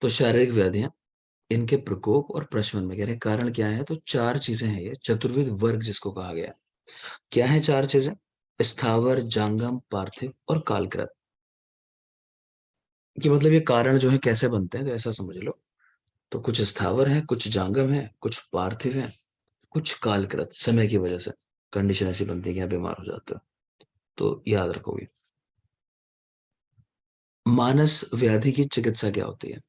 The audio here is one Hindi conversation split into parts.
तो शारीरिक व्याधियां, इनके प्रकोप और प्रशमन में कह रहे हैं कारण क्या है, तो चार चीजें हैं ये, चतुर्विध वर्ग जिसको कहा गया। क्या है चार चीजें? स्थावर, जांगम, पार्थिव और कालकृत। कि मतलब ये कारण जो है कैसे बनते हैं, तो ऐसा समझ लो। तो कुछ स्थावर है, कुछ जांगम है, कुछ पार्थिव है, कुछ कालकृत, समय की वजह से कंडीशन ऐसी बनती है कि आप बीमार हो जाते हो। तो याद रखोगे। मानस व्याधि की चिकित्सा क्या होती है?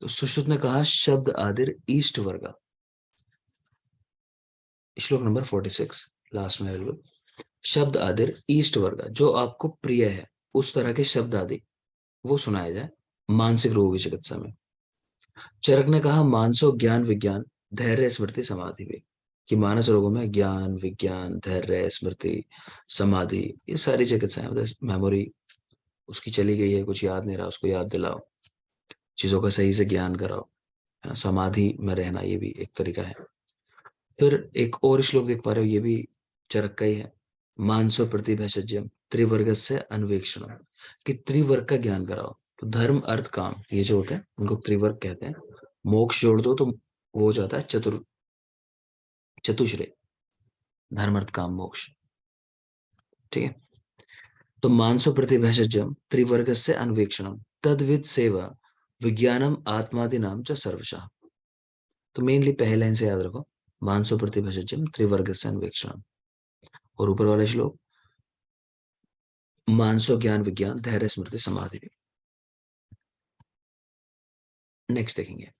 तो सुश्रुत ने कहा शब्द आदिर ईस्ट वर्ग। श्लोक नंबर 46 लास्ट में अवेलेबल। शब्द आदिर ईस्ट वर्ग, जो आपको प्रिय है उस तरह के शब्द आदि वो सुनाया जाए मानसिक रोगों की चिकित्सा में। चरक ने कहा मानसो ज्ञान विज्ञान धैर्य स्मृति समाधि भी। कि मानस रोगों में ज्ञान विज्ञान धैर्य स्मृति समाधि ये सारी चिकित्साएं, मतलब मेमोरी उसकी चली गई है, कुछ याद नहीं रहा, उसको याद दिलाओ, चीजों का सही से ज्ञान कराओ, है ना? समाधि में रहना ये भी एक तरीका है। फिर एक और श्लोक देख पा रहे हो, ये भी चरक का ही है। मानसो प्रतिभैषज्यम त्रिवर्ग से अन्वेक्षण। कि त्रिवर्ग का ज्ञान कराओ। तो धर्म अर्थ काम ये जो होते हैं उनको त्रिवर्ग कहते हैं। मोक्ष जोड़ दो तो वो हो जाता है चतुश्रेय। धर्म अर्थ काम मोक्ष। ठीक है। तो मानसो प्रतिभैषज्यम त्रिवर्ग से अन्वेक्षणम तद्विद सेवा विज्ञानम आत्मादि नाम च सर्वशः। तो मेनली पहले लाइन से याद रखो, मानसो प्रतिभैषज्यम त्रिवर्ग से अन्वेक्षणम। और ऊपर वाले श्लोक मानसो ज्ञान विज्ञान धैर्य स्मृति समाधि। नेक्स्ट देखेंगे।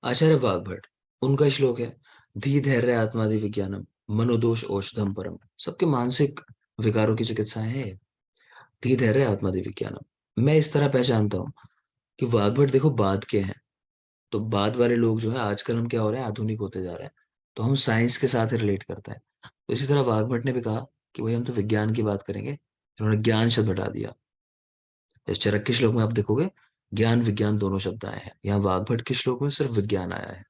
आचार्य वाग्भट, उनका श्लोक है धी धैर्य आत्मादि विज्ञानम मनोदोष औषधम परम। सबके मानसिक विकारों की चिकित्सा है धी धैर्य आत्मादि विज्ञानम। मैं इस तरह पहचानता हूँ कि वाग्भट देखो बाद के हैं। तो बाद वाले लोग जो है आजकल हम क्या हो रहे हैं, आधुनिक होते जा रहे हैं, तो हम साइंस के साथ रिलेट करते हैं। तो इसी तरह वाग्भट ने भी कहा कि भाई हम तो विज्ञान की बात करेंगे, उन्होंने ज्ञान शब्द हटा दिया। इस चरक के श्लोक में आप देखोगे ज्ञान विज्ञान दोनों शब्द आए हैं, यहाँ वाग्भट के श्लोक में सिर्फ विज्ञान आया है।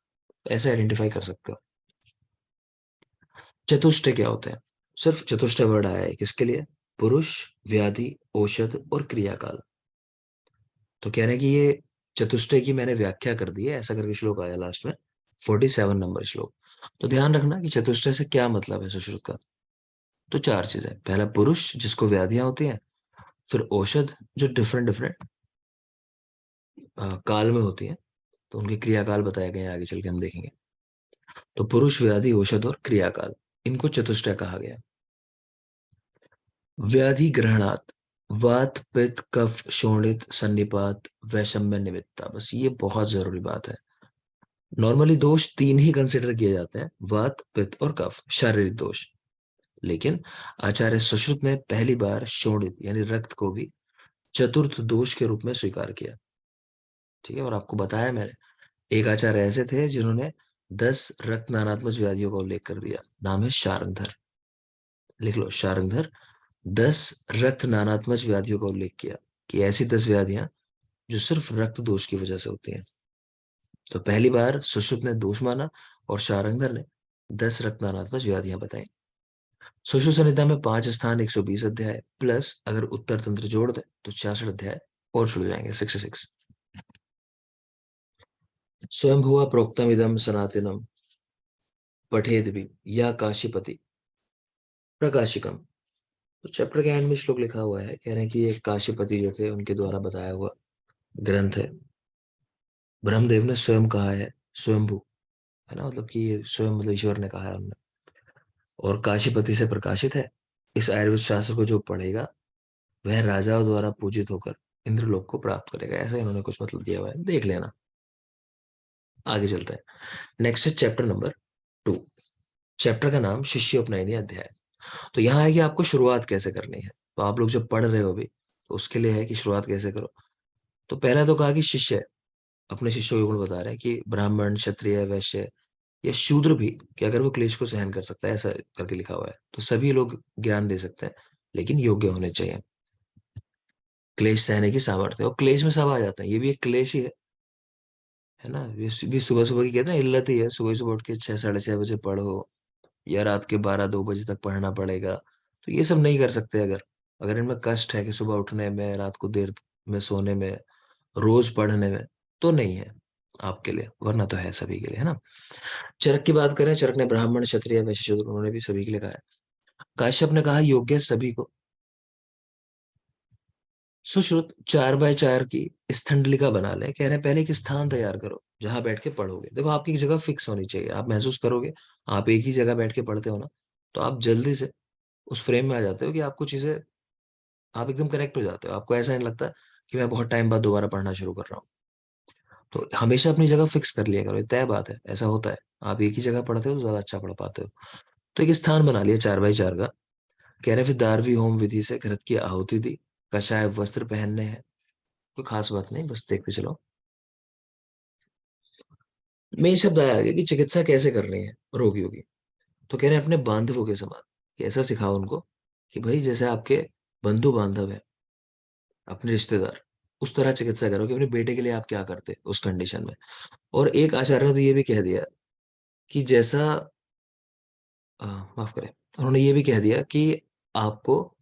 ऐसे आइडेंटिफाई कर सकते हो। चतुष्टय क्या होते हैं? सिर्फ चतुष्टय वर्ड आया है किसके लिए? पुरुष, व्याधि, औषध और क्रियाकाल। तो कह रहे हैं कि ये चतुष्टय की मैंने व्याख्या कर दी है, ऐसा करके श्लोक आया लास्ट में, 47 नंबर श्लोक। तो ध्यान रखना कि चतुष्टय से क्या मतलब है सुश्रुत का। तो चार चीजें, पहला पुरुष जिसको व्याधियां होती हैं, फिर औषध जो डिफरेंट डिफरेंट काल में होती है, तो उनके क्रियाकाल बताए गए हैं, आगे चल के हम देखेंगे। तो पुरुष, व्याधि, औषध और क्रियाकाल, इनको चतुष्टय कहा गया। व्याधि ग्रहणात वात पित्त कफ शोणित सन्निपात वैषम्य निमित्ता। बस ये बहुत जरूरी बात है। नॉर्मली दोष तीन ही कंसिडर किए जाते हैं, वात पित्त और कफ, शारीरिक दोष। लेकिन आचार्य सुश्रुत ने पहली बार शोणित यानी रक्त को भी चतुर्थ दोष के रूप में स्वीकार किया। ठीक है। और आपको बताया मैंने, एक आचार्य ऐसे थे जिन्होंने 10 रक्त नानात्मक व्याधियों का उल्लेख कर दिया। नाम है शारंगधर। लिख लो शारंगधर। 10 रक्त नानात्मक व्याधियों का उल्लेख किया कि ऐसी 10 व्याधियां जो सिर्फ रक्त दोष की वजह से होती हैं। तो पहली बार सुश्रुत ने दोष माना और शारंगधर ने 10 रक्त नानात्मक व्याधियां बताई। सुश्रुत संहिता में 5 स्थान 120 अध्याय प्लस अगर उत्तर तंत्र जोड़ दे तो 66 अध्याय और जुड़ जाएंगे, 66। स्वयं हुआ प्रोक्तम इदम सनातनम पठेद भी या काशीपति प्रकाशिकम। तो चैप्टर के एंड में श्लोक लिखा हुआ है, कह रहे हैं कि ये काशीपति जो थे उनके द्वारा बताया हुआ ग्रंथ है। ब्रह्मदेव ने स्वयं कहा है, स्वयंभू, है ना, मतलब कि ये स्वयं मतलब ईश्वर ने कहा है हमने। और काशीपति से प्रकाशित है। इस आयुर्वेद शास्त्र को जो पढ़ेगा वह राजाओं द्वारा पूजित होकर इंद्रलोक को प्राप्त करेगा। ऐसा इन्होंने कुछ मतलब दिया हुआ है, देख लेना। आगे चलते हैं। नेक्स्ट है चैप्टर नंबर 2। चैप्टर का नाम शिष्योपनयनी अध्याय। तो यहाँ है कि आपको शुरुआत कैसे करनी है। तो आप लोग जब पढ़ रहे हो अभी, तो उसके लिए है कि शुरुआत कैसे करो। तो पहला तो कहा कि शिष्य अपने शिष्यों के गुण बता रहे हैं कि ब्राह्मण क्षत्रिय वैश्य या शूद्र भी, कि अगर वो क्लेश को सहन कर सकता है, ऐसा करके लिखा हुआ है, तो सभी लोग ज्ञान दे सकते हैं, लेकिन योग्य होने चाहिए। क्लेश सहने की सामर्थ्य, और क्लेश में सब आ जाते हैं, ये भी एक क्लेश ही है ना। ये भी सुबह सुबह की कहते हैं इल्लत ही है। सुबह सुबह उठ के 6 साढ़े 6 बजे पढ़ो, या रात के 12 2 बजे तक पढ़ना पड़ेगा, तो ये सब नहीं कर सकते अगर, अगर इनमें कष्ट है कि सुबह उठने में, रात को देर में सोने में, रोज पढ़ने में, तो नहीं है आपके लिए, वरना तो है सभी के लिए, है ना। चरक की बात करें, चरक ने ब्राह्मण, क्षत्रिय, वैश्य, शूद्र, उन्होंने भी सभी के लिए कहा है। काश्यप ने कहा योग्य सभी को। सुश्रुत 4x4 की स्थंडलिका बना ले, कह रहे हैं पहले एक स्थान तैयार करो जहां बैठ के पढ़ोगे। देखो आपकी एक जगह फिक्स होनी चाहिए, आप महसूस करोगे आप एक ही जगह बैठ के पढ़ते हो ना, तो आप जल्दी से उस फ्रेम में आ जाते हो कि आपको चीजें, आप एकदम कनेक्ट हो जाते हो, आपको ऐसा नहीं लगता कि मैं बहुत टाइम बाद दोबारा पढ़ना शुरू कर रहा हूँ। तो हमेशा अपनी जगह फिक्स कर लिया करो, ये तय बात है, ऐसा होता है। आप एक ही जगह पढ़ते हो तो ज्यादा अच्छा पढ़ पाते हो। तो एक स्थान बना लिया 4x4 का। कह रहे फिर दारवी होम विधि से घृत की आहुति दी, कषाय वस्त्र पहनने हैं। कोई खास बात नहीं, बस देखते चलो। मेन शब्द आया आगे कि चिकित्सा कैसे करनी है रोगियों की। तो कह रहे हैं अपने बांधवों के समान, कि ऐसा सिखाओ उनको कि भाई जैसे आपके बंधु बांधव है, अपने रिश्तेदार, उस तरह चिकित्सा करो कि अपने बेटे के लिए आप क्या करते उस कंडीशन में। और एक आचार्य ने तो ये भी कह दिया कि जैसा, माफ करें, उन्होंने ये भी कह दिया कि आपको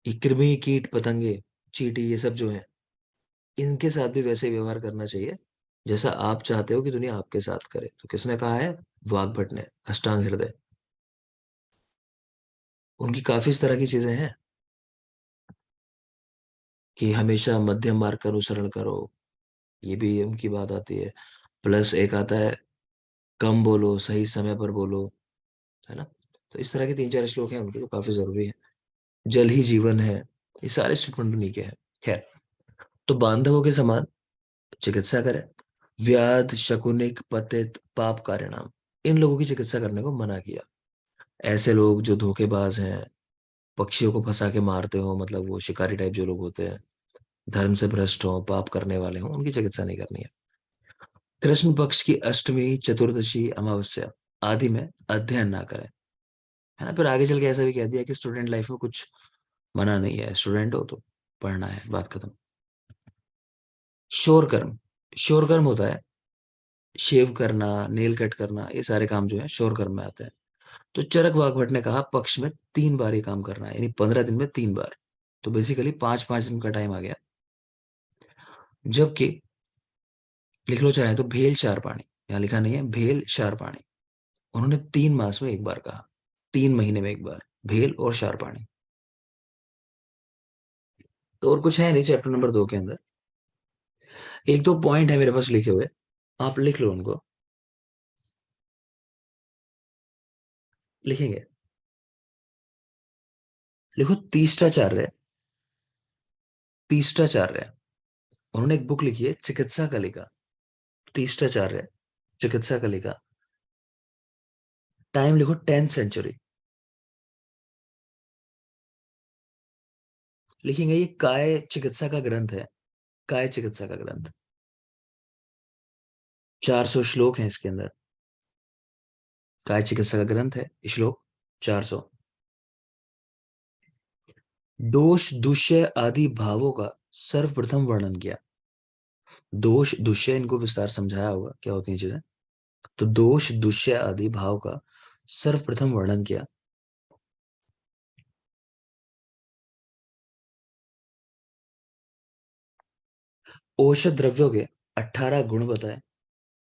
ये कृमि, कीट, पतंगे, चींटी, ये सब जो है, इनके साथ भी वैसे व्यवहार करना चाहिए जैसा आप चाहते हो कि दुनिया आपके साथ करे। तो किसने कहा है? वाग्भट ने, अष्टांग हृदय। उनकी काफी इस तरह की चीजें हैं कि हमेशा मध्यम मार्ग का अनुसरण करो, ये भी उनकी बात आती है। प्लस एक आता है, कम बोलो, सही समय पर बोलो, है ना। तो इस तरह के 3-4 श्लोक हैं उनके, तो काफी जरूरी है। जल ही जीवन है, ये सारे स्टेटमेंट उन्हीं के हैं। खैर, तो बांधवों के समान चिकित्सा करें। व्याध, शकुनिक, पतित, पाप कारणाम, इन लोगों की चिकित्सा करने को मना किया। ऐसे लोग जो धोखेबाज हैं, पक्षियों को फंसा के मारते हो, मतलब वो शिकारी टाइप जो लोग होते हैं, धर्म से भ्रष्ट हो, पाप करने वाले हो, उनकी चिकित्सा नहीं करनी है। कृष्ण पक्ष की अष्टमी, चतुर्दशी, अमावस्या आदि में अध्ययन ना करें, है ना। फिर आगे चल के ऐसा भी कह दिया कि स्टूडेंट लाइफ में कुछ मना नहीं है, स्टूडेंट हो तो पढ़ना है, बात खत्म। शोर कर्म, शोर कर्म होता है शेव करना, नेल कट करना, ये सारे काम जो है शोर कर्म में आते हैं। तो चरक वाग्भट ने कहा पक्ष में 3 बार ये काम करना है, यानी 15 दिन में 3 बार। तो बेसिकली 5-5 दिन का टाइम आ गया। जबकि लिख लो चाहे तो भेल चार पानी, यहाँ लिखा नहीं है, भेल चार पानी, उन्होंने 3 मास में 1 बार कहा, 3 महीने में 1 बार, भेल और चार पानी। तो और कुछ है नहीं चैप्टर नंबर 2 के अंदर। एक दो पॉइंट है मेरे पास लिखे हुए, आप लिख लो उनको। लिखेंगे, लिखो तीष्टाचार्य, तीष्टाचार्य, उन्होंने एक बुक लिखी है चिकित्सा कलिका। तीष्टाचार्य, चिकित्सा कलिका। टाइम लिखो 10th सेंचुरी। लिखेंगे ये काय चिकित्सा का ग्रंथ है, काय चिकित्सा का ग्रंथ। 400 श्लोक हैं इसके अंदर। काय चिकित्सा का ग्रंथ है, श्लोक 400। दोष, दुष्य आदि भावों का सर्वप्रथम वर्णन किया। दोष, दुष्य, इनको विस्तार समझाया होगा क्या होती हैं चीजें। तो दोष, दुष्य आदि भाव का सर्वप्रथम वर्णन किया। औषध द्रव्यों के 18 गुण बताए।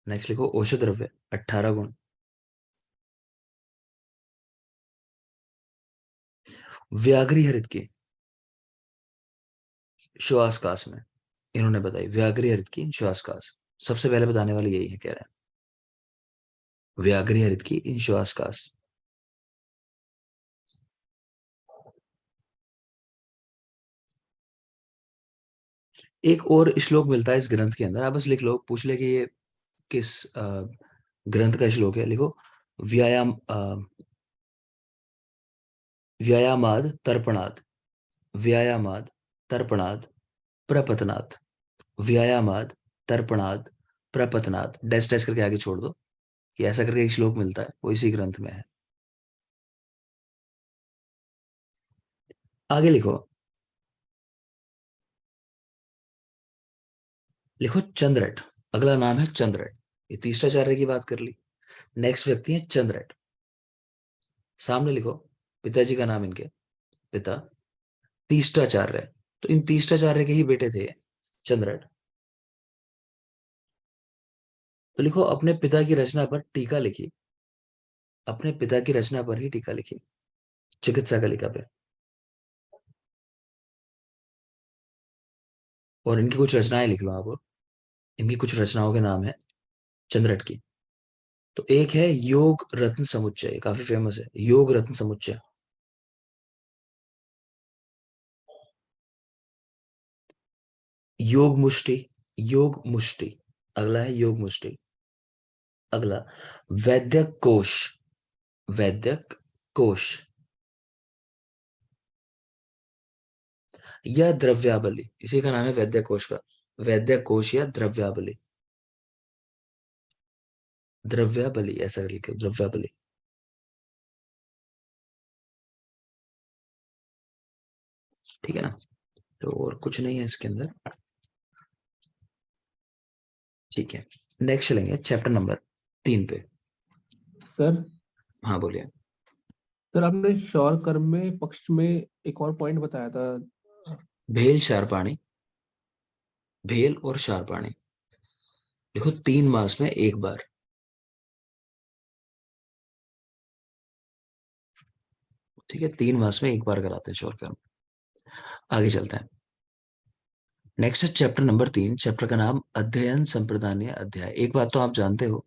नेक्स्ट लिखो औषध द्रव्य 18 गुण। व्याघ्री हरित की श्वासकाश में इन्होंने बताई, व्याघ्री हरित की श्वासकाश सबसे पहले बताने वाले यही है, कह रहे हैं व्याघ्री हरित की इन श्वासकाश। एक और श्लोक मिलता है इस ग्रंथ के अंदर, आप बस लिख लो, पूछ ले कि ये किस ग्रंथ का श्लोक है, लिखो। व्यायाम, व्यायामाद तर्पणाद, व्यायामाद तर्पणाद प्रपतनात्, व्यायामाद तर्पणाद प्रपतनात्, डैश डैश करके आगे छोड़ दो, कि ऐसा करके एक श्लोक मिलता है, वो इसी ग्रंथ में है। आगे लिखो, लिखो चंद्रट। अगला नाम है चंद्रट। ये तीसराचार्य की बात कर ली। नेक्स्ट व्यक्ति है चंद्रट। सामने लिखो पिताजी का नाम इनके, पिता, तीष्टाचार्य, तो इन तीष्टाचार्य के ही बेटे थे चंद्रट। तो लिखो अपने पिता की रचना पर टीका लिखी, अपने पिता की रचना पर ही टीका लिखी, चिकित्सा कलिका पे। और इनकी कुछ रचनाएं लिख लो आप, इनकी कुछ रचनाओं के नाम है चंद्रट की। तो एक है योग रत्न समुच्चय, काफी फेमस है, योग रत्न समुच्चय। योग मुष्टि, योग मुष्टि, अगला है योग मुष्टि। अगला वैद्यक कोश, वैद्यक कोश या द्रव्यावली, इसी का नाम है वैद्यक कोश का, वैद्यक कोश या द्रव्यावली, द्रव्यावली ऐसा लिखे, द्रव्यावली। ठीक है ना, तो और कुछ नहीं है इसके अंदर। ठीक है, नेक्स्ट चलेंगे चैप्टर नंबर 3 पे। सर हाँ बोलिए। सर आपने शौर कर्म में पक्ष में एक और पॉइंट बताया था। भेल शारपाणी, भेल और शारपाणी, देखो 3 मास में एक बार। ठीक है, 3 मास में एक बार कराते हैं शौर कर्म। आगे चलते हैं, नेक्स्ट है चैप्टर नंबर 3। चैप्टर का नाम अध्ययन संप्रदानीय अध्याय। एक बात तो आप जानते हो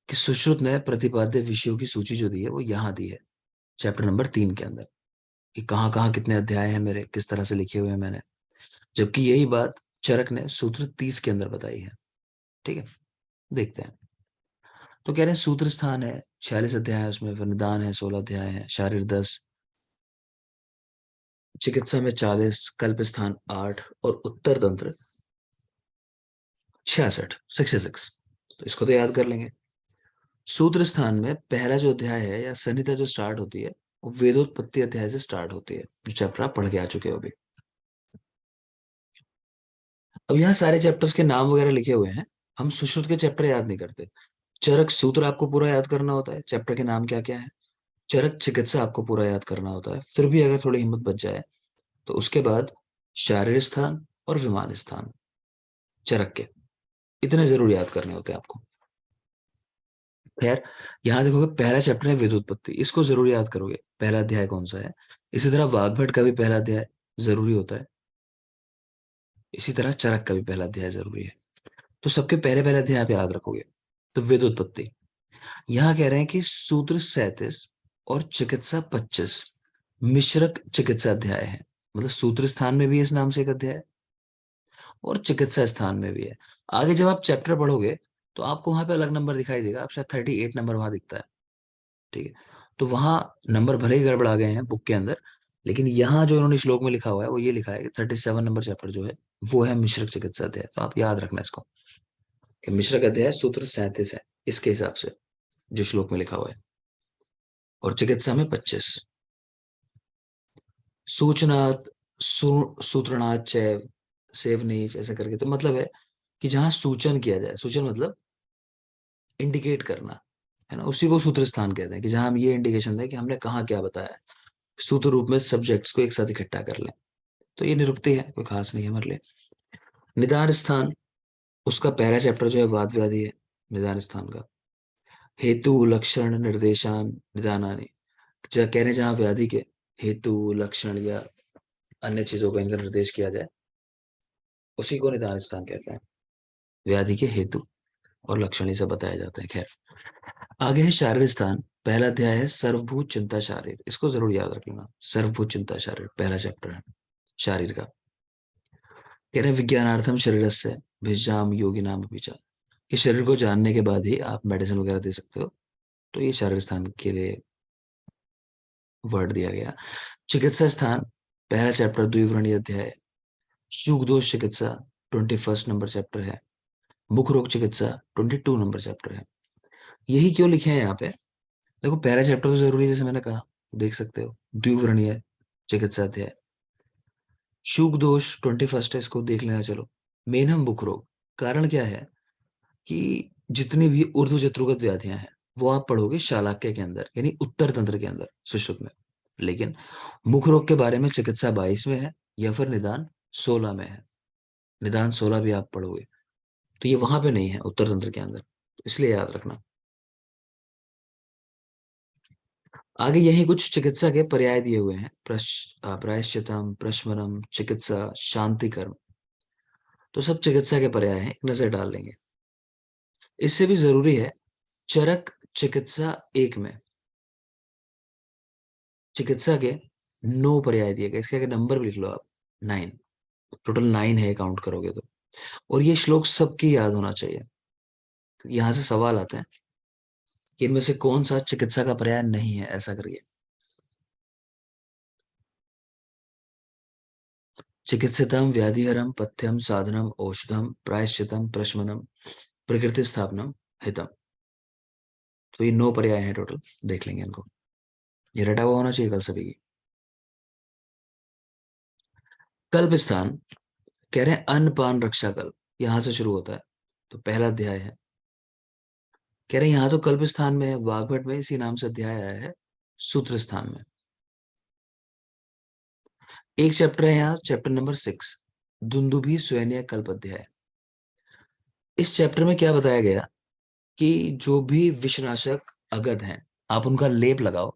कि सुश्रुत ने प्रतिपाद्य विषयों की सूची जो दी है वो यहाँ दी है चैप्टर नंबर 3 के अंदर, कि कहाँ कहाँ कितने अध्याय हैं मेरे, किस तरह से लिखे हुए हैं मैंने। जबकि यही बात चरक ने सूत्र 30 के अंदर बताई है। ठीक है, देखते हैं। तो कह रहे हैं सूत्र स्थान है 46 अध्याय है उसमें, फिर निदान है 16 अध्याय है, शारीर 10, चिकित्सा में 40, कल्प स्थान 8 और उत्तर तंत्र 66, 66। तो इसको तो याद कर लेंगे। सूत्र स्थान में पहला जो अध्याय है या संहिता जो स्टार्ट होती है वो वेदोत्पत्ति अध्याय से स्टार्ट होती है, जो चैप्टर आप पढ़ के आ चुके हो अभी। अब यहाँ सारे चैप्टर्स के नाम वगैरह लिखे हुए हैं, हम सुश्रुत के चैप्टर याद नहीं करते। चरक सूत्र आपको पूरा याद करना होता है, चैप्टर के नाम क्या क्या है। चरक चिकित्सा आपको पूरा याद करना होता है, फिर भी अगर थोड़ी हिम्मत बच जाए तो उसके बाद शारीर स्थान और विमान स्थान चरक के इतने जरूर याद करने होते हैं आपको। खैर, यहाँ देखोगे पहला चैप्टर है वेदोत्पत्ति, इसको जरूर याद करोगे, पहला अध्याय कौन सा है। इसी तरह वाग्भट का भी पहला अध्याय जरूरी होता है, इसी तरह चरक का भी पहला अध्याय जरूरी है। तो सबके पहले पहले अध्याय आप याद रखोगे। तो वेदोत्पत्ति, यहाँ कह रहे हैं कि सूत्र 37 और चिकित्सा 25 मिश्रक चिकित्सा अध्याय है। मतलब सूत्र स्थान में भी है इस नाम से एक अध्याय, और चिकित्सा स्थान में भी है। आगे जब आप चैप्टर पढ़ोगे तो आपको वहां पे अलग नंबर दिखाई देगा, आप शायद 38 नंबर वहां दिखता है। ठीक है, तो वहां नंबर भले ही गड़बड़ा गए हैं बुक के अंदर, लेकिन यहाँ जो इन्होंने श्लोक में लिखा हुआ है वो ये लिखा है कि 37 नंबर चैप्टर जो है वो है मिश्रक चिकित्सा अध्याय। तो आप याद रखना इसको कि मिश्रक अध्याय सूत्र 37 है इसके हिसाब से जो श्लोक में लिखा हुआ है, और चिकित्सा में 25। सूचनात् सूत्रणात् चैव सेवनीच ऐसा करके, तो मतलब है कि जहां सूचन किया जाए, सूचन मतलब इंडिकेट करना, है ना, उसी को सूत्र स्थान कहते हैं, कि जहां हम ये इंडिकेशन दें कि हमने कहाँ क्या बताया है, सूत्र रूप में सब्जेक्ट्स को एक साथ इकट्ठा कर लें। तो ये निरुक्ति है, कोई खास नहीं है हमारे लिए। निदान स्थान, उसका पहला चैप्टर जो है वाद व्याधि है निदान स्थान का। हेतु लक्षण निर्देशान निदानानि, कह रहे हैं जहां व्याधि के हेतु लक्षण या अन्य चीजों का इनका निर्देश किया जाए उसी को निदान स्थान कहते हैं। व्याधि के हेतु और लक्षण ये सब बताए जाते हैं। खैर, आगे है शारीर स्थान। पहला अध्याय है सर्वभूत चिंता शारीर, इसको जरूर याद रखना। सर्वभूत चिंता शारीर पहला चैप्टर है शारीर का। कह रहे हैं विज्ञानार्थम शरीर से भिजाम योगी नाम विचार, कि शरीर को जानने के बाद ही आप मेडिसिन वगैरह दे सकते हो। तो ये शारीर स्थान के लिए वर्ड दिया गया। चिकित्सा स्थान पहला चैप्टर द्विवरणीय अध्याय। शुक दोष चिकित्सा 21 नंबर चैप्टर है। मुख रोग चिकित्सा 22 नंबर चैप्टर है। यही क्यों लिखे हैं यहाँ पे, देखो पहला चैप्टर तो जरूरी है जैसे मैंने कहा, देख सकते हो द्विवरणीय चिकित्सा अध्याय। शुक दोष 21 है, इसको देख लेना। चलो, मेनम मुख रोग, कारण क्या है कि जितनी भी ऊर्ध्व जत्रुगत व्याधियां हैं वो आप पढ़ोगे शालाक्य के अंदर, यानी उत्तर तंत्र के अंदर सुश्रुत में। लेकिन मुख रोग के बारे में चिकित्सा 22 में है या फिर निदान 16 में है। निदान 16 भी आप पढ़ोगे तो ये वहां पे नहीं है उत्तर तंत्र के अंदर, तो इसलिए याद रखना। आगे यही कुछ चिकित्सा के पर्याय दिए हुए हैं, प्रायश्चितम, प्रशमनम, चिकित्सा, शांति कर्म। तो सब चिकित्सा के पर्याय हैं, एक नजर डाल लेंगे। इससे भी जरूरी है चरक चिकित्सा 1 में चिकित्सा के 9 पर्याय दिए गए, इसके आगे नंबर भी लिख लो आप, 9। टोटल 9 है काउंट करोगे तो। और ये श्लोक सबकी याद होना चाहिए, क्योंकि यहाँ से सवाल आते हैं कि इनमें से कौन सा चिकित्सा का पर्याय नहीं है, ऐसा करिए। चिकित्सितम व्याधिहरम पथ्यम साधनम औषधम प्रायश्चितम प्रशमनम प्रकृति स्थापनम हितम। तो ये 9 पर्याय हैं टोटल, देख लेंगे इनको, ये रटा हुआ होना चाहिए कल सभी की। कल्प स्थान कह रहे हैं अन्न पान रक्षा कल्प, यहां से शुरू होता है, तो पहला अध्याय है। कह रहे हैं यहाँ तो कल्प स्थान में है, वाग्भट में इसी नाम से अध्याय आया है सूत्र स्थान में। एक चैप्टर है यहाँ, चैप्टर नंबर 6, दुंदुभि स्वयं कल्प अध्याय। इस चैप्टर में क्या बताया गया कि जो भी विषनाशक अगध हैं, आप उनका लेप लगाओ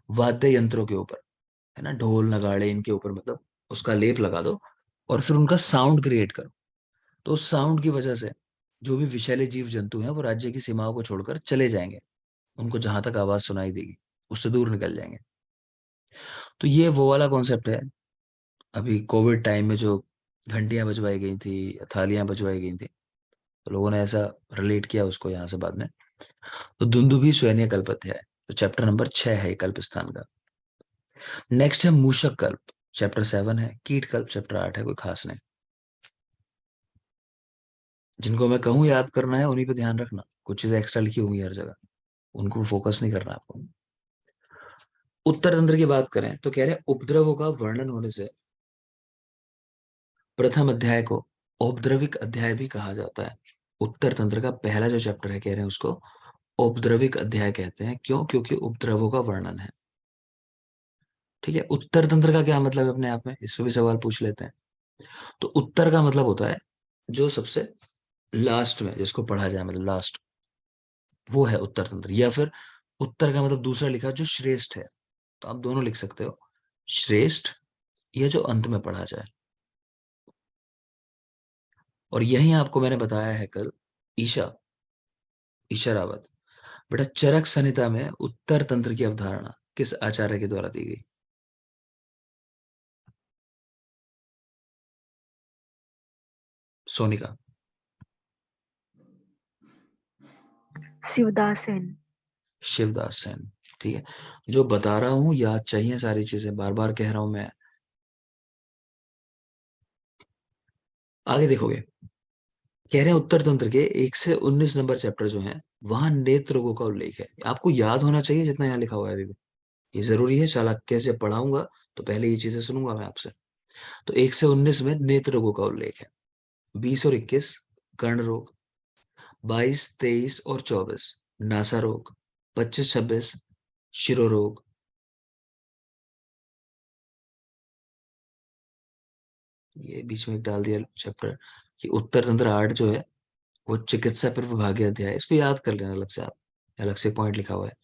वाद्य यंत्रों के ऊपर, है ना, ढोल नगाड़े इनके ऊपर, मतलब उसका लेप लगा दो और फिर उनका साउंड क्रिएट करो। तो उस साउंड की वजह से जो भी विषैले जीव जंतु हैं वो राज्य की सीमाओं को छोड़कर चले जाएंगे, उनको जहां तक आवाज सुनाई देगी उससे दूर निकल जाएंगे। तो ये वो वाला कॉन्सेप्ट है, अभी कोविड टाइम में जो घंटियां बजवाई गई थी, थालियां बजवाई गई थी, तो लोगों ने ऐसा रिलेट किया उसको यहाँ से बाद में। तो दुंदुभि स्वयं कल्पत्य है, तो चैप्टर नंबर 6 है कल्प स्थान का। नेक्स्ट है मूषक कल्प, चैप्टर 7 है। कीट कल्प चैप्टर 8 है, कोई खास नहीं। जिनको मैं कहूँ याद करना है उन्हीं पे ध्यान रखना, कुछ चीजें एक्स्ट्रा लिखी होंगी हर जगह, उनको फोकस नहीं करना आपको। उत्तर तंत्र की बात करें तो कह रहे हैं उपद्रवों का वर्णन होने से प्रथम अध्याय को औपद्रविक अध्याय भी कहा जाता है। उत्तर तंत्र का पहला जो चैप्टर है कह रहे हैं उसको औपद्रविक अध्याय कहते हैं। क्यों? क्योंकि उपद्रवों का वर्णन है। ठीक है, उत्तर तंत्र का क्या मतलब है अपने आप में, इस पे भी सवाल पूछ लेते हैं। तो उत्तर का मतलब होता है जो सबसे लास्ट में जिसको पढ़ा जाए, मतलब लास्ट, वो है उत्तर तंत्र। या फिर उत्तर का मतलब दूसरा लिखा जो श्रेष्ठ है, तो आप दोनों लिख सकते हो, श्रेष्ठ या जो अंत में पढ़ा जाए। और यही आपको मैंने बताया है कल, ईशा ईशा रावत, बेटा चरक संहिता में उत्तर तंत्र की अवधारणा किस आचार्य के द्वारा दी गई? सोनिका। शिवदास सेन। शिवदास सेन। ठीक है, जो बता रहा हूं याद चाहिए सारी चीजें, बार बार कह रहा हूं मैं। आगे देखोगे, कह रहे हैं उत्तर तंत्र के 1 से 19 नंबर चैप्टर जो हैं वहां नेत्र रोगों का उल्लेख है। आपको याद होना चाहिए जितना यहाँ लिखा हुआ है अभी भी, ये जरूरी है। चाणक्य से पढ़ाऊंगा तो पहले ये चीजें सुनूंगा मैं आपसे। तो 1 से 19 में नेत्र रोगों का उल्लेख है। 20 और 21 कर्ण रोग, 22, 23 और 24 नासा रोग, 25, 26 शिरोरोग। ये बीच में एक डाल दिया चैप्टर कि उत्तर तंत्र 8 जो है वो चिकित्सा पर विभागीय अध्याय है। इसको याद कर लेना अलग से आप, अलग से पॉइंट लिखा हुआ है।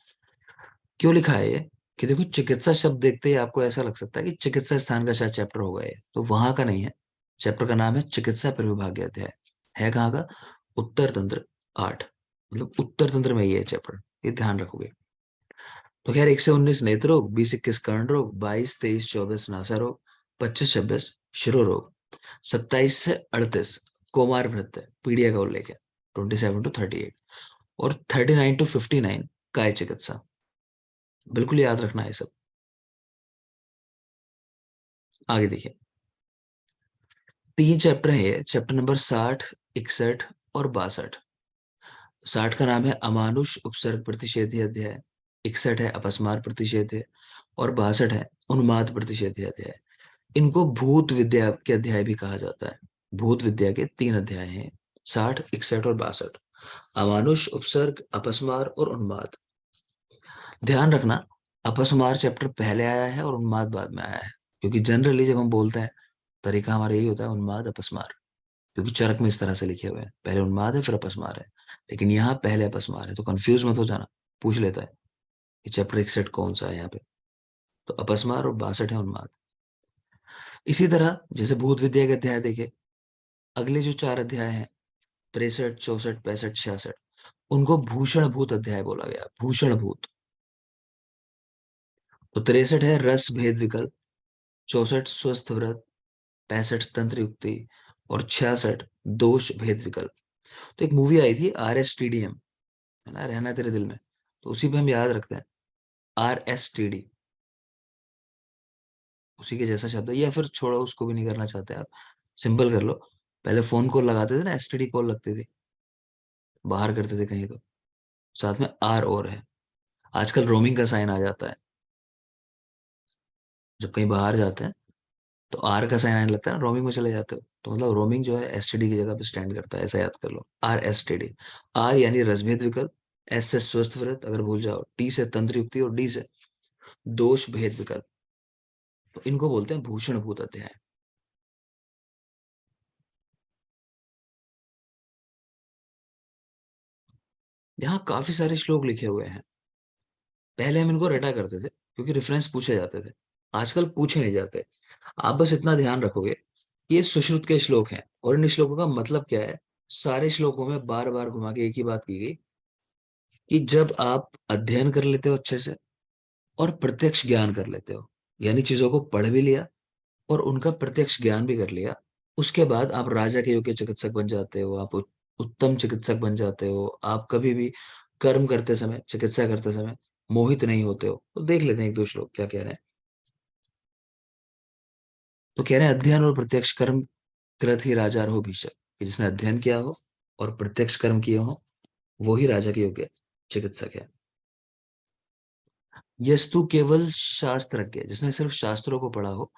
क्यों लिखा है ये? कि देखो चिकित्सा शब्द देखते ही आपको ऐसा लग सकता है कि चिकित्सा स्थान का शायद चैप्टर होगा ये, तो वहां का नहीं है। चैप्टर का नाम है चिकित्सा पर विभागीय अध्याय। है कहाँ का? उत्तर तंत्र 8, मतलब उत्तर तंत्र में ये है चैप्टर, ये ध्यान रखोगे। तो खैर 1 से 19 नेत्र रोग, 20, 21 कर्ण रोग, 22, 23, 24 नासा रोग, 25, 26 शिरो रोग, 27 से 38 कोमार भृत्य पीड़िया का उल्लेख है, 27 to 38, और 39 to 59 काय चिकित्सा। बिल्कुल याद रखना है सब। आगे देखिए, 3 चैप्टर है ये, चैप्टर नंबर 60, 61 और 62। 60 का नाम है अमानुष उपसर्ग प्रतिषेधी अध्याय, 61 है अपस्मार प्रतिषेध्य, और 62 है उन्माद प्रतिषेधी अध्याय। इनको भूत विद्या के अध्याय भी कहा जाता है। भूत विद्या के 3 अध्याय हैं, 60, 61 और 62। अमानुष, उपसर्ग, अपस्मार और उन्माद। ध्यान रखना, अपस्मार चैप्टर पहले आया है और उन्माद बाद में आया है, क्योंकि जनरली जब हम बोलते हैं तरीका हमारा यही होता है, उन्माद अपस्मार, क्योंकि चरक में इस तरह से लिखे हुए हैं, पहले उन्माद है फिर अपस्मार है। लेकिन यहाँ पहले अपस्मार है, तो कंफ्यूज मत हो जाना, पूछ लेता है कि चैप्टर 61 कौन सा है यहाँ पे। तो अपस्मार और 62 है उन्माद। इसी तरह जैसे भूत विद्या के अध्याय देखे, अगले जो 4 अध्याय हैं, 63, 64, 65, 66, उनको भूषण भूत अध्याय बोला गया, भूषण भूत। तो 63 है रस भेद विकल्प, 64 स्वस्थ व्रत, 65 तंत्र युक्ति, और 66 दोष भेद विकल्प। तो एक मूवी आई थी RSTDM, है ना, रहना तेरे दिल में, तो उसी पे हम याद रखते हैं RSTD, उसी के जैसा शब्द है। या फिर छोड़ो, उसको भी नहीं करना चाहते आप, सिंपल कर लो। पहले फोन कॉल लगाते थे ना, STD कॉल लगती थी, बाहर करते थे कहीं, तो साथ में आर और है। आजकल रोमिंग का साइन आ जाता है, जब कहीं बाहर जाते हैं तो आर का साइन आने लगता है ना, रोमिंग में चले जाते हो, तो मतलब रोमिंग जो है STD की जगह पे स्टैंड करता है, ऐसा याद कर लो, RSTD। आर यानी रसभेद विकल्प, S से स्वस्थ व्रत अगर भूल जाओ, T से तंत्र युक्ति, और D से दोष भेद विकल्प। तो इनको बोलते हैं भूषण भूत अध्याय। यहाँ काफी सारे श्लोक लिखे हुए हैं। पहले हम इनको रटा करते थे क्योंकि रेफरेंस पूछे जाते थे, आजकल पूछे नहीं जाते। आप बस इतना ध्यान रखोगे कि ये सुश्रुत के श्लोक हैं, और इन श्लोकों का मतलब क्या है। सारे श्लोकों में बार बार घुमा के एक ही बात की गई कि जब आप अध्ययन कर लेते हो अच्छे से और प्रत्यक्ष ज्ञान कर लेते हो, यानी चीजों को पढ़ भी लिया और उनका प्रत्यक्ष ज्ञान भी कर लिया, उसके बाद आप राजा के योग्य चिकित्सक बन जाते हो, आप उत्तम चिकित्सक बन जाते हो। आप कभी भी कर्म करते समय, चिकित्सा करते समय मोहित नहीं होते हो। तो देख लेते हैं एक दो श्लोक क्या कह रहे हैं। तो कह रहे हैं अध्ययन और प्रत्यक्ष कर्म कृत ही राजा रहो भीषक, कि जिसने अध्ययन किया हो और प्रत्यक्ष कर्म किए हो, वो ही राजा के योग्य चिकित्सक है। यस्तु केवल शास्त्रज्ञ, जिसने सिर्फ शास्त्रों को पढ़ा हो,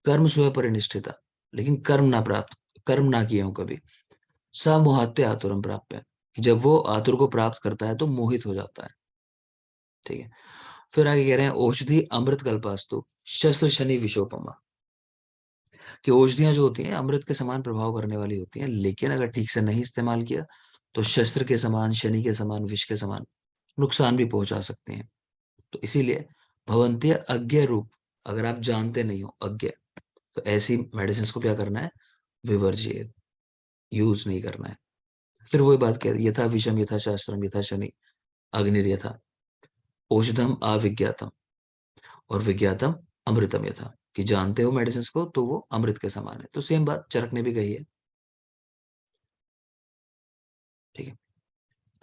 कर्म स्वयं परिनिष्ठिता, लेकिन कर्म ना किए हो कभी, स मोहात्य आतुरम प्राप्य, कि जब वो आतुर को प्राप्त करता है तो मोहित हो जाता है। ठीक है। फिर आगे कह रहे हैं औषधि अमृत कल्पास्तु शस्त्र शनि विशोपमा, कि औषधियां जो होती हैं अमृत के समान प्रभाव करने वाली होती हैं, लेकिन अगर ठीक से नहीं इस्तेमाल किया तो शस्त्र के समान, शनि के समान, विष के समान नुकसान भी पहुंचा सकते हैं। तो इसीलिए भवंत्य अज्ञ रूप, अगर आप जानते नहीं हो अज्ञ, तो ऐसी मेडिसिन को क्या करना है, विवर्जित, यूज नहीं करना है। फिर वही बात कह यथा विषम यथा शास्त्रम यथा शनि अग्निर्यथा, औषधम अविज्ञातम और विज्ञातम अमृतम यथा, कि जानते हो मेडिसिन को तो वो अमृत के समान है। तो सेम बात चरक ने भी कही है। ठीक है।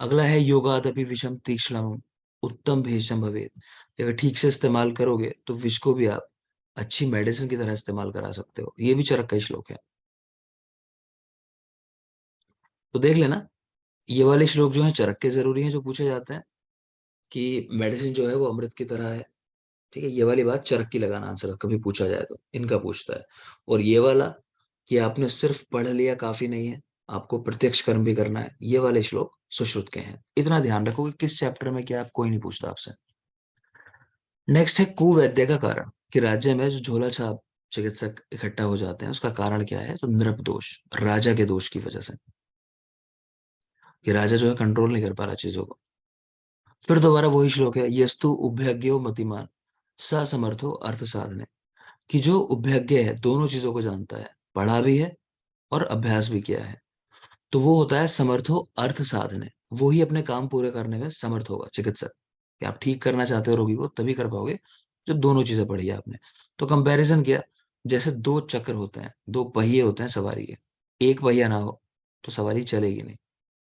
अगला है योगादपि विषम तीक्ष्णम उत्तम भेषम भवेत, अगर ठीक से इस्तेमाल करोगे तो विष को भी आप अच्छी मेडिसिन की तरह इस्तेमाल करा सकते हो। ये भी चरक का ही श्लोक है, तो देख लेना। ये वाले श्लोक जो है चरक के जरूरी हैं, जो पूछे जाते हैं कि मेडिसिन जो है वो अमृत की तरह है। ठीक है, ये वाली बात चरक की लगाना आंसर कभी पूछा जाए तो इनका पूछता है। और ये वाला कि आपने सिर्फ पढ़ लिया काफी नहीं है, आपको प्रत्यक्ष कर्म भी करना है, ये वाले श्लोक सुश्रुत के हैं। इतना ध्यान रखो कि किस चैप्टर में क्या, आप कोई नहीं पूछता आपसे। नेक्स्ट है कुवैद्य का कारण, कि राज्य में जो झोला छाप चिकित्सक इकट्ठा हो जाते हैं उसका कारण क्या है, तो नृप दोष, राजा के दोष की वजह से, कि राजा जो है कंट्रोल नहीं कर पा रहा चीजों को। फिर दोबारा वही श्लोक है, यस्तु उभयज्ञो मतिमान स समर्थो अर्थ साधने, कि जो उभयज्ञ है, दोनों चीजों को जानता है, पढ़ा भी है और अभ्यास भी किया है, तो वो होता है समर्थो अर्थ साधने, वो ही अपने काम पूरे करने में समर्थ होगा चिकित्सक। कि आप ठीक करना चाहते हो रोगी को तभी कर पाओगे जब दोनों चीजें पढ़ी है आपने। तो कंपैरिजन किया, जैसे दो चक्र होते हैं, दो पहिए होते हैं सवारी के, एक पहिया ना हो तो सवारी चलेगी नहीं,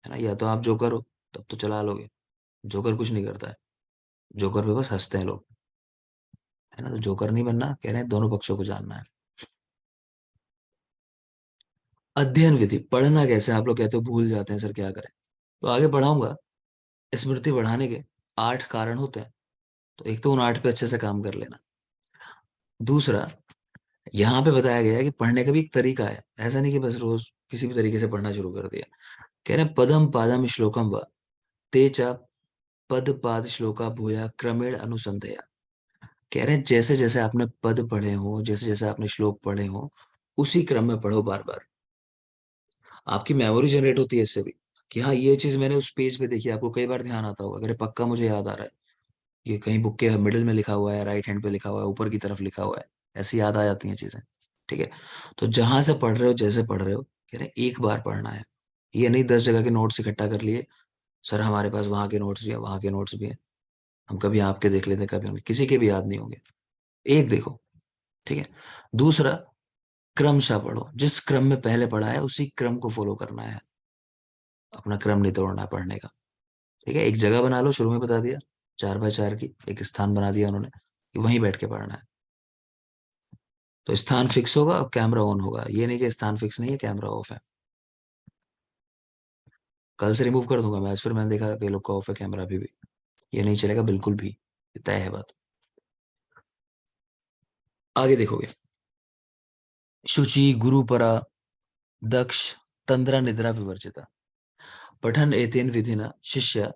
है ना। या तो आप जोकर हो तब तो चला लोगे, जोकर कुछ नहीं करता है, जोकर पे बस हंसते हैं लोग, है ना। तो जोकर नहीं बनना, कह रहे हैं दोनों पक्षों को जानना है। अध्ययन विधि, पढ़ना कैसे, आप लोग कहते हो भूल जाते हैं सर क्या करें, तो आगे बढ़ाऊंगा। स्मृति बढ़ाने के 8 कारण होते हैं, तो एक तो उन 8 पे अच्छे से काम कर लेना। दूसरा, यहाँ पे बताया गया है कि पढ़ने का भी एक तरीका है, ऐसा नहीं कि बस रोज किसी भी तरीके से पढ़ना शुरू कर दिया। कह रहे हैं पदम पादम श्लोकम व ते च पद पाद श्लोका भूया क्रमेण अनुसंधया, कह रहे हैं जैसे जैसे आपने पद पढ़े हो, जैसे जैसे आपने श्लोक पढ़े हो, उसी क्रम में पढ़ो बार बार। आपकी मेमोरी जनरेट होती है इससे भी, कि हाँ ये चीज मैंने उस पेज पे देखी, आपको कई बार ध्यान आता होगा, अगर पक्का मुझे याद आ रहा है, ये कहीं बुक के मिडिल में लिखा हुआ है, राइट हैंड पे लिखा हुआ है, ऊपर की तरफ लिखा हुआ है, ऐसी याद आ जाती हैं चीजें। ठीक है, तो जहां से पढ़ रहे हो, जैसे पढ़ रहे हो, कह रहे हैं एक बार पढ़ना है। ये नहीं 10 जगह के नोट्स इकट्ठा कर लिए, सर हमारे पास वहां के नोट्स भी है, वहां के नोट्स भी है, हम कभी आपके देख लेते हैं, कभी उनके, किसी के भी याद नहीं होंगे। एक देखो। ठीक है। दूसरा, क्रमशः पढ़ो, जिस क्रम में पहले पढ़ा है उसी क्रम को फॉलो करना है, अपना क्रम नहीं तोड़ना है पढ़ने का। ठीक है, एक जगह बना लो, शुरू में बता दिया, 4x4 की एक स्थान बना दिया उन्होंने, कि वहीं बैठ के पढ़ना है। तो स्थान फिक्स होगा और कैमरा ऑन होगा, ये नहीं कि स्थान फिक्स नहीं है कैमरा ऑफ है। कल से रिमूव कर दूंगा मैं, आज फिर मैंने देखा कई लोग का ऑफ है कैमरा अभी भी, ये नहीं चलेगा बिल्कुल भी, ये तय है बात। आगे देखोगे, शुचि गुरुपरा दक्ष तंद्रा निद्रा विवर्जिता पठन एतेन विधिना शिष्य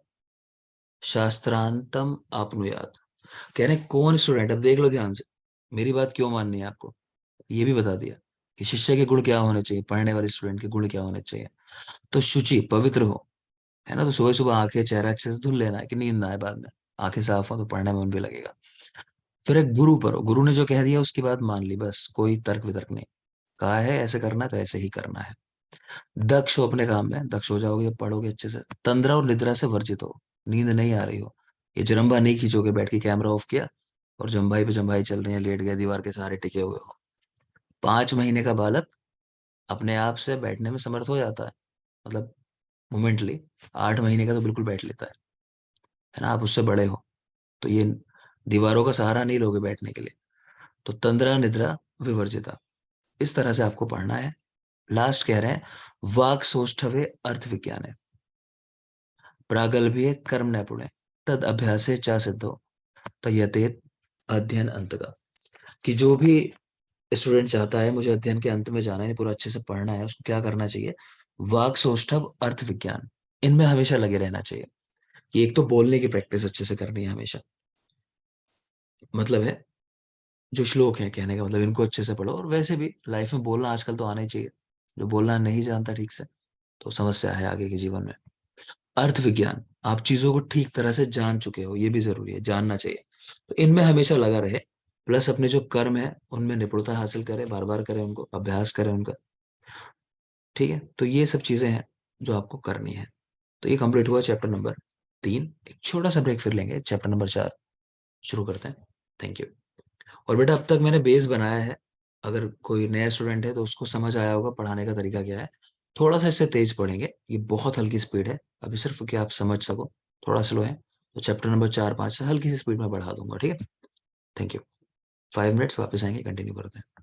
शास्त्रांतम आपनुयात। कह रहे हैं कौन स्टूडेंट, अब देख लो ध्यान से, मेरी बात क्यों माननी है आपको, ये भी बता दिया कि शिष्य के गुण क्या होने चाहिए, पढ़ने वाले स्टूडेंट के गुण क्या होने चाहिए। तो शुचि, पवित्र हो, है ना, तो सुबह सुबह आंखें चेहरा अच्छे से धुल लेना है कि नींद ना आए बाद में, आंखें साफ हो तो पढ़ने में मन भी लगेगा। फिर एक गुरु पर हो, गुरु ने जो कह दिया उसकी बात मान ली, बस कोई तर्क वितर्क नहीं, कहा है ऐसे करना है तो ऐसे ही करना है। दक्ष हो अपने काम में, दक्ष हो जाओगे जब पढ़ोगे अच्छे से। तंद्रा और निद्रा से वर्जित हो, नींद नहीं आ रही हो, ये जरम्बा नहीं खींचोगे बैठ के, कैमरा ऑफ किया और जम्भाई पे जम्भाई चल रही है, लेट गए दीवार के सहारे टिके हुए हो। 5 महीने का बालक अपने आप से बैठने में समर्थ हो जाता है, मतलब मोमेंटली। 8 महीने का तो बिल्कुल बैठ लेता है ना, आप उससे बड़े हो, तो ये दीवारों का सहारा नहीं लोगे बैठने के लिए। तो तंद्रा निद्रा विवर्जिता, इस तरह से आपको पढ़ना है। लास्ट कह रहे हैं वाक सौष्ठवे अर्थ विज्ञान है, प्रागल्भ्य कर्म नैपुण्य तद अभ्यासे चा सिद्धो तयतेत अध्ययन अंत का। कि जो भी स्टूडेंट चाहता है मुझे अध्ययन के अंत में जाना है, पूरा अच्छे से पढ़ना है, उसको क्या करना चाहिए, वाक सौष्ठव अर्थ विज्ञान, इनमें हमेशा लगे रहना चाहिए। कि एक तो बोलने की प्रैक्टिस अच्छे से करनी है हमेशा, मतलब है जो श्लोक है कहने का मतलब, इनको अच्छे से पढ़ो, और वैसे भी लाइफ में बोलना आजकल तो आना ही चाहिए, जो बोलना नहीं जानता ठीक से तो समस्या है आगे के जीवन में। अर्थ विज्ञान, आप चीजों को ठीक तरह से जान चुके हो, ये भी जरूरी है, जानना चाहिए, तो इनमें हमेशा लगा रहे। प्लस अपने जो कर्म है उनमें निपुणता हासिल करे, बार बार करें उनको, अभ्यास करें उनका। ठीक है, तो ये सब चीजें हैं जो आपको करनी है। तो ये कंप्लीट हुआ चैप्टर नंबर 3। एक छोटा सा ब्रेक फिर लेंगे, चैप्टर नंबर 4 शुरू करते हैं। Thank you. और बेटा अब तक मैंने बेस बनाया है, अगर कोई नया स्टूडेंट है तो उसको समझ आया होगा पढ़ाने का तरीका क्या है। थोड़ा सा इससे तेज पढ़ेंगे, ये बहुत हल्की स्पीड है अभी, सिर्फ कि आप समझ सको, थोड़ा स्लो है, तो चैप्टर नंबर 4 5 से हल्की सी स्पीड में बढ़ा दूंगा। ठीक है, थैंक यू। 5 मिनट्स वापस आएंगे, कंटिन्यू करते हैं।